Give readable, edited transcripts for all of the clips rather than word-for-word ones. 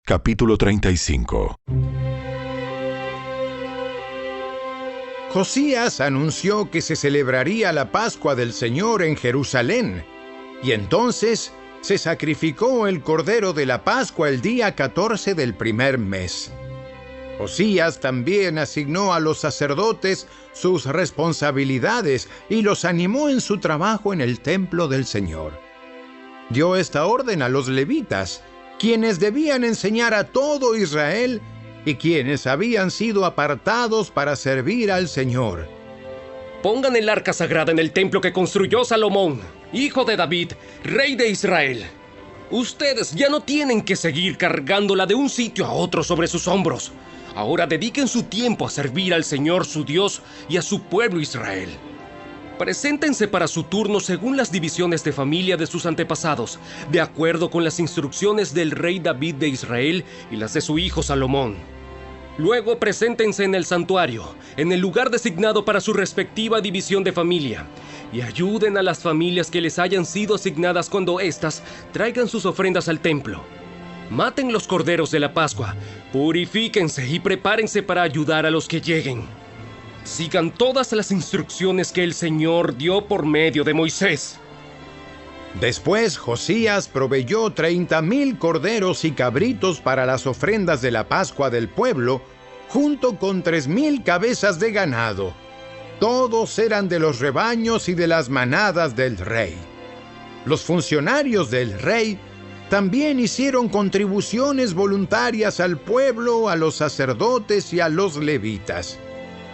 Capítulo 35. Josías anunció que se celebraría la Pascua del Señor en Jerusalén, y entonces se sacrificó el Cordero de la Pascua el día 14 del primer mes. Josías también asignó a los sacerdotes sus responsabilidades y los animó en su trabajo en el templo del Señor. Dio esta orden a los levitas, quienes debían enseñar a todo Israel y quienes habían sido apartados para servir al Señor. Pongan el arca sagrada en el templo que construyó Salomón, hijo de David, rey de Israel. Ustedes ya no tienen que seguir cargándola de un sitio a otro sobre sus hombros. Ahora dediquen su tiempo a servir al Señor su Dios y a su pueblo Israel. Preséntense para su turno según las divisiones de familia de sus antepasados, de acuerdo con las instrucciones del rey David de Israel y las de su hijo Salomón. Luego preséntense en el santuario, en el lugar designado para su respectiva división de familia, y ayuden a las familias que les hayan sido asignadas cuando éstas traigan sus ofrendas al templo. Maten los corderos de la Pascua, purifíquense y prepárense para ayudar a los que lleguen. Sigan todas las instrucciones que el Señor dio por medio de Moisés. Después Josías proveyó 30,000 corderos y cabritos para las ofrendas de la Pascua del pueblo, junto con 3,000 cabezas de ganado. Todos eran de los rebaños y de las manadas del rey. Los funcionarios del rey también hicieron contribuciones voluntarias al pueblo, a los sacerdotes y a los levitas.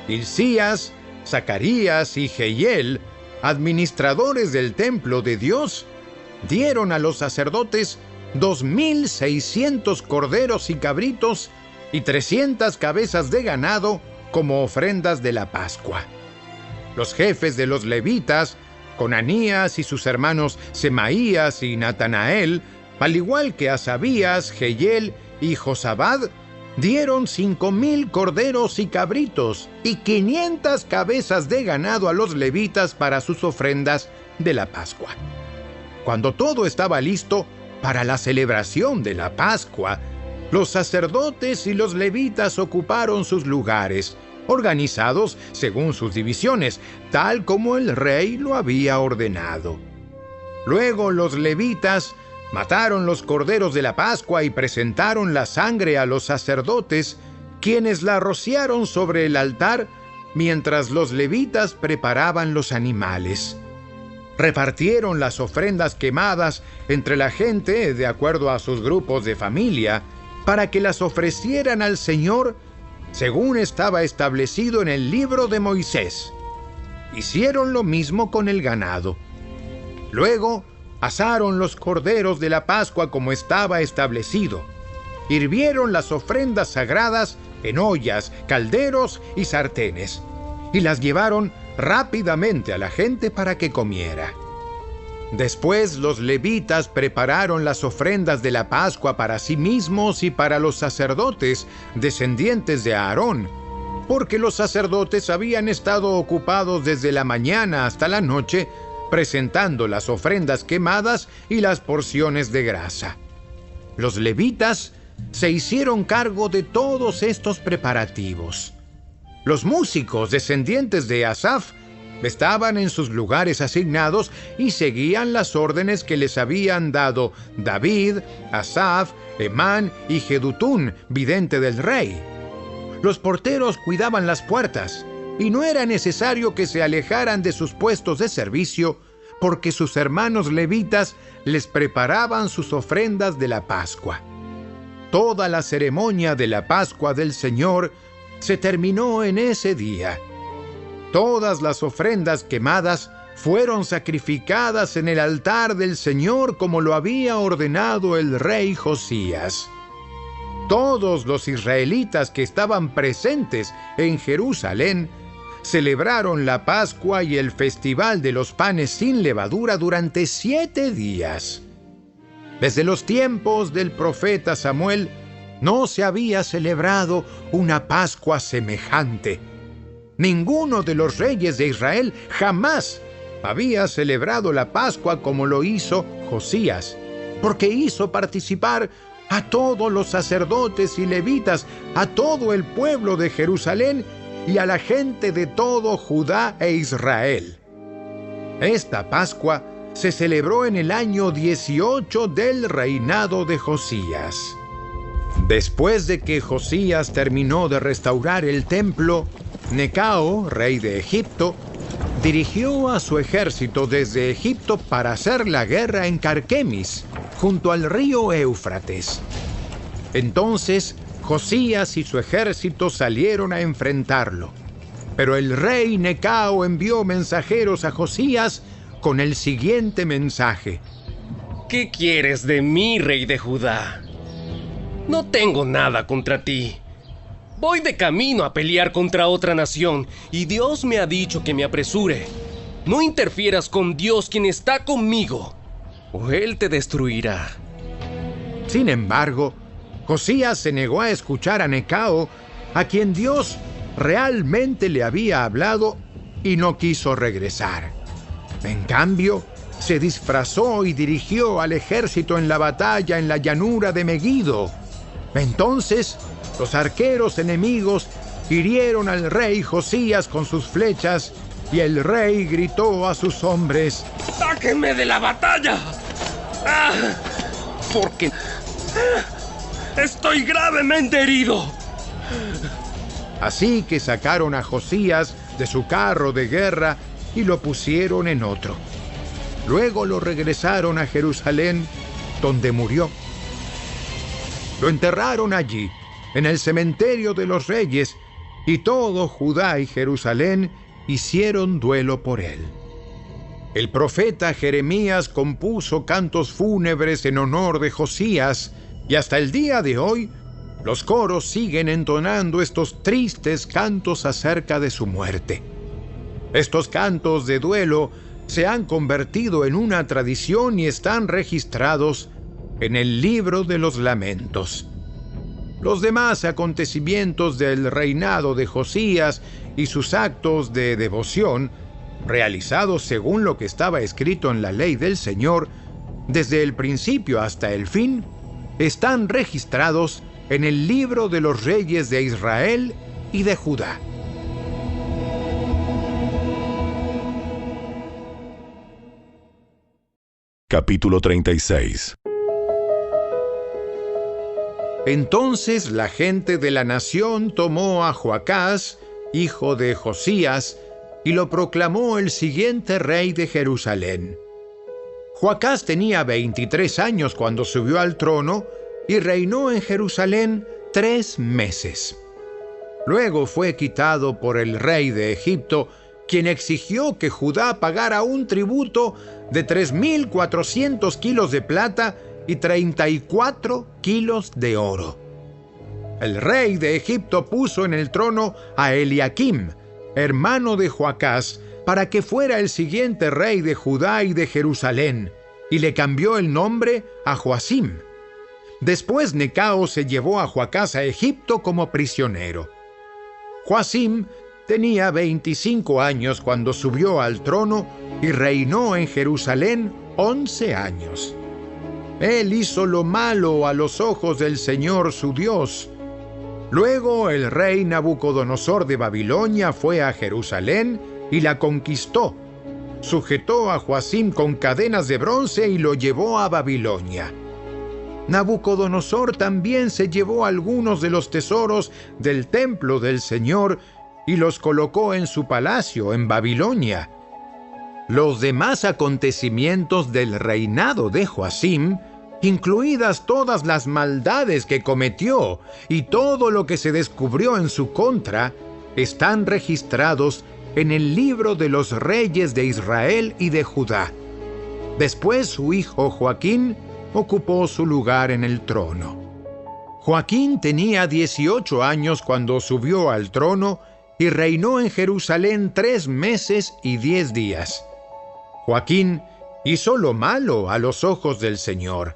Hilcías, Zacarías y Jehiel, administradores del templo de Dios, dieron a los sacerdotes 2,600 corderos y cabritos y 300 cabezas de ganado como ofrendas de la Pascua. Los jefes de los levitas, Conanías y sus hermanos Semaías y Natanael, al igual que Asabías, Jehiel y Josabad, dieron 5,000 corderos y cabritos y 500 cabezas de ganado a los levitas para sus ofrendas de la Pascua. Cuando todo estaba listo para la celebración de la Pascua, los sacerdotes y los levitas ocuparon sus lugares, organizados según sus divisiones, tal como el rey lo había ordenado. Luego los levitas mataron los corderos de la Pascua y presentaron la sangre a los sacerdotes, quienes la rociaron sobre el altar mientras los levitas preparaban los animales. Repartieron las ofrendas quemadas entre la gente de acuerdo a sus grupos de familia para que las ofrecieran al Señor según estaba establecido en el libro de Moisés. Hicieron lo mismo con el ganado. Luego asaron los corderos de la Pascua como estaba establecido. Hirvieron las ofrendas sagradas en ollas, calderos y sartenes, y las llevaron rápidamente a la gente para que comiera. Después los levitas prepararon las ofrendas de la Pascua para sí mismos y para los sacerdotes, descendientes de Aarón, porque los sacerdotes habían estado ocupados desde la mañana hasta la noche presentando las ofrendas quemadas y las porciones de grasa. Los levitas se hicieron cargo de todos estos preparativos. Los músicos descendientes de Asaf estaban en sus lugares asignados y seguían las órdenes que les habían dado David, Asaf, Emán y Jedutún, vidente del rey. Los porteros cuidaban las puertas, y no era necesario que se alejaran de sus puestos de servicio, porque sus hermanos levitas les preparaban sus ofrendas de la Pascua. Toda la ceremonia de la Pascua del Señor se terminó en ese día. Todas las ofrendas quemadas fueron sacrificadas en el altar del Señor como lo había ordenado el rey Josías. Todos los israelitas que estaban presentes en Jerusalén celebraron la Pascua y el Festival de los Panes sin Levadura durante 7 días. Desde los tiempos del profeta Samuel no se había celebrado una Pascua semejante. Ninguno de los reyes de Israel jamás había celebrado la Pascua como lo hizo Josías, porque hizo participar a todos los sacerdotes y levitas, a todo el pueblo de Jerusalén y a la gente de todo Judá e Israel. Esta Pascua se celebró en el año 18 del reinado de Josías. Después de que Josías terminó de restaurar el templo, Necao, rey de Egipto, dirigió a su ejército desde Egipto para hacer la guerra en Carquemis, junto al río Éufrates. Entonces Josías y su ejército salieron a enfrentarlo. Pero el rey Necao envió mensajeros a Josías con el siguiente mensaje: ¿Qué quieres de mí, rey de Judá? No tengo nada contra ti. Voy de camino a pelear contra otra nación, y Dios me ha dicho que me apresure. No interfieras con Dios, quien está conmigo, o Él te destruirá. Sin embargo, Josías se negó a escuchar a Necao, a quien Dios realmente le había hablado, y no quiso regresar. En cambio, se disfrazó y dirigió al ejército en la batalla en la llanura de Megido. Entonces, los arqueros enemigos hirieron al rey Josías con sus flechas, y el rey gritó a sus hombres: ¡Sáquenme de la batalla! Porque estoy gravemente herido. Así que sacaron a Josías de su carro de guerra y lo pusieron en otro. Luego lo regresaron a Jerusalén, donde murió. Lo enterraron allí, en el cementerio de los reyes, y todo Judá y Jerusalén hicieron duelo por él. El profeta Jeremías compuso cantos fúnebres en honor de Josías, y hasta el día de hoy, los coros siguen entonando estos tristes cantos acerca de su muerte. Estos cantos de duelo se han convertido en una tradición y están registrados en el libro de los lamentos. Los demás acontecimientos del reinado de Josías y sus actos de devoción, realizados según lo que estaba escrito en la ley del Señor, desde el principio hasta el fin, están registrados en el libro de los reyes de Israel y de Judá. Capítulo 36. Entonces la gente de la nación tomó a Joacás, hijo de Josías, y lo proclamó el siguiente rey de Jerusalén. Joacás tenía 23 años cuando subió al trono y reinó en Jerusalén 3 meses. Luego fue quitado por el rey de Egipto, quien exigió que Judá pagara un tributo de 3,400 kilos de plata y 34 kilos de oro. El rey de Egipto puso en el trono a Eliakim, hermano de Joacás, para que fuera el siguiente rey de Judá y de Jerusalén, y le cambió el nombre a Joacim. Después Necao se llevó a Joacás a Egipto como prisionero. Joacim tenía 25 años cuando subió al trono y reinó en Jerusalén 11 años. Él hizo lo malo a los ojos del Señor su Dios. Luego el rey Nabucodonosor de Babilonia fue a Jerusalén y la conquistó. Sujetó a Joacim con cadenas de bronce y lo llevó a Babilonia. Nabucodonosor también se llevó algunos de los tesoros del templo del Señor y los colocó en su palacio en Babilonia. Los demás acontecimientos del reinado de Joacim, incluidas todas las maldades que cometió y todo lo que se descubrió en su contra, están registrados en el libro de los reyes de Israel y de Judá. Después su hijo Joaquín ocupó su lugar en el trono. Joaquín tenía 18 años cuando subió al trono y reinó en Jerusalén 3 meses y 10 días. Joaquín hizo lo malo a los ojos del Señor.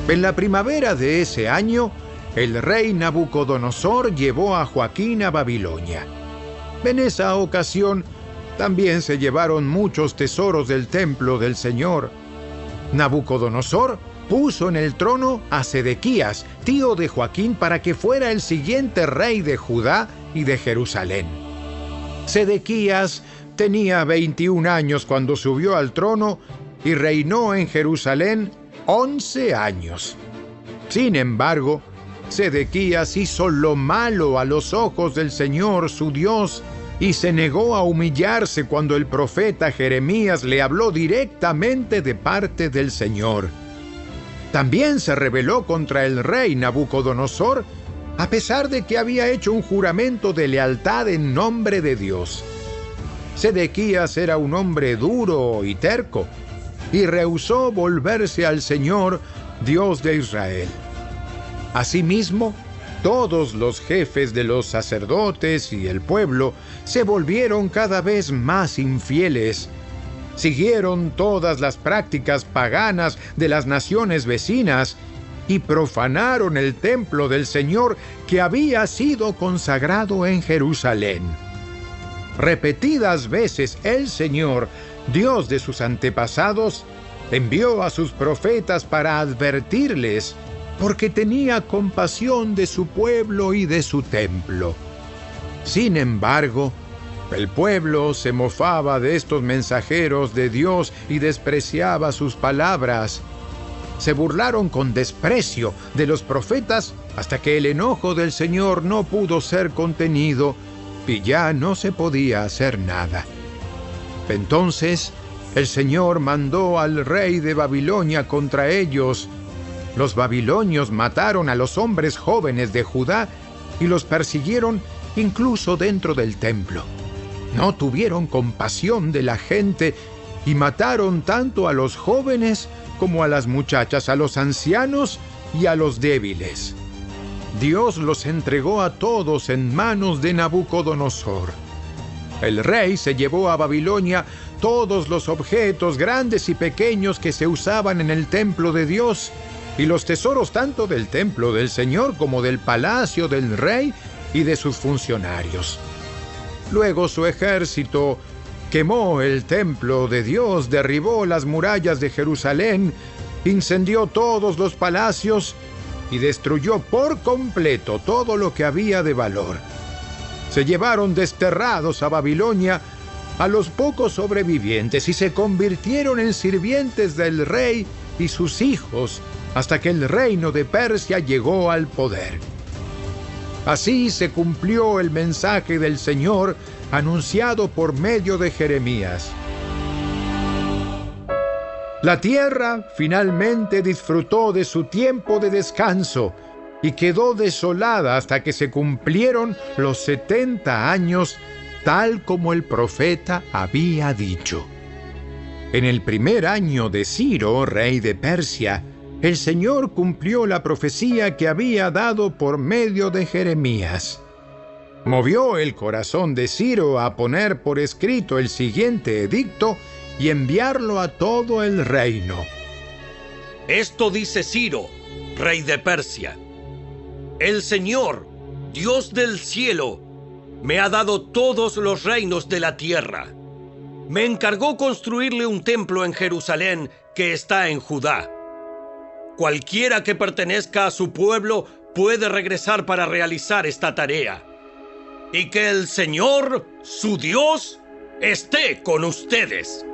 En la primavera de ese año, el rey Nabucodonosor llevó a Joaquín a Babilonia. En esa ocasión, también se llevaron muchos tesoros del templo del Señor. Nabucodonosor puso en el trono a Sedequías, tío de Joaquín, para que fuera el siguiente rey de Judá y de Jerusalén. Sedequías tenía 21 años cuando subió al trono y reinó en Jerusalén 11 años. Sin embargo, Sedequías hizo lo malo a los ojos del Señor su Dios y se negó a humillarse cuando el profeta Jeremías le habló directamente de parte del Señor. También se rebeló contra el rey Nabucodonosor, a pesar de que había hecho un juramento de lealtad en nombre de Dios. Sedequías era un hombre duro y terco, y rehusó volverse al Señor, Dios de Israel. Asimismo, todos los jefes de los sacerdotes y el pueblo se volvieron cada vez más infieles. Siguieron todas las prácticas paganas de las naciones vecinas y profanaron el templo del Señor que había sido consagrado en Jerusalén. Repetidas veces el Señor, Dios de sus antepasados, envió a sus profetas para advertirles, porque tenía compasión de su pueblo y de su templo. Sin embargo, el pueblo se mofaba de estos mensajeros de Dios y despreciaba sus palabras. Se burlaron con desprecio de los profetas hasta que el enojo del Señor no pudo ser contenido y ya no se podía hacer nada. Entonces, el Señor mandó al rey de Babilonia contra ellos. Los babilonios mataron a los hombres jóvenes de Judá y los persiguieron incluso dentro del templo. No tuvieron compasión de la gente y mataron tanto a los jóvenes como a las muchachas, a los ancianos y a los débiles. Dios los entregó a todos en manos de Nabucodonosor. El rey se llevó a Babilonia todos los objetos grandes y pequeños que se usaban en el templo de Dios y los tesoros tanto del templo del Señor como del palacio del rey y de sus funcionarios. Luego su ejército quemó el templo de Dios, derribó las murallas de Jerusalén, incendió todos los palacios y destruyó por completo todo lo que había de valor. Se llevaron desterrados a Babilonia a los pocos sobrevivientes y se convirtieron en sirvientes del rey y sus hijos hasta que el reino de Persia llegó al poder. Así se cumplió el mensaje del Señor anunciado por medio de Jeremías. La tierra finalmente disfrutó de su tiempo de descanso y quedó desolada hasta que se cumplieron los 70 años, tal como el profeta había dicho. En el primer año de Ciro, rey de Persia, el Señor cumplió la profecía que había dado por medio de Jeremías. Movió el corazón de Ciro a poner por escrito el siguiente edicto y enviarlo a todo el reino. Esto dice Ciro, rey de Persia: el Señor, Dios del cielo, me ha dado todos los reinos de la tierra. Me encargó construirle un templo en Jerusalén que está en Judá. Cualquiera que pertenezca a su pueblo puede regresar para realizar esta tarea. Y que el Señor, su Dios, esté con ustedes.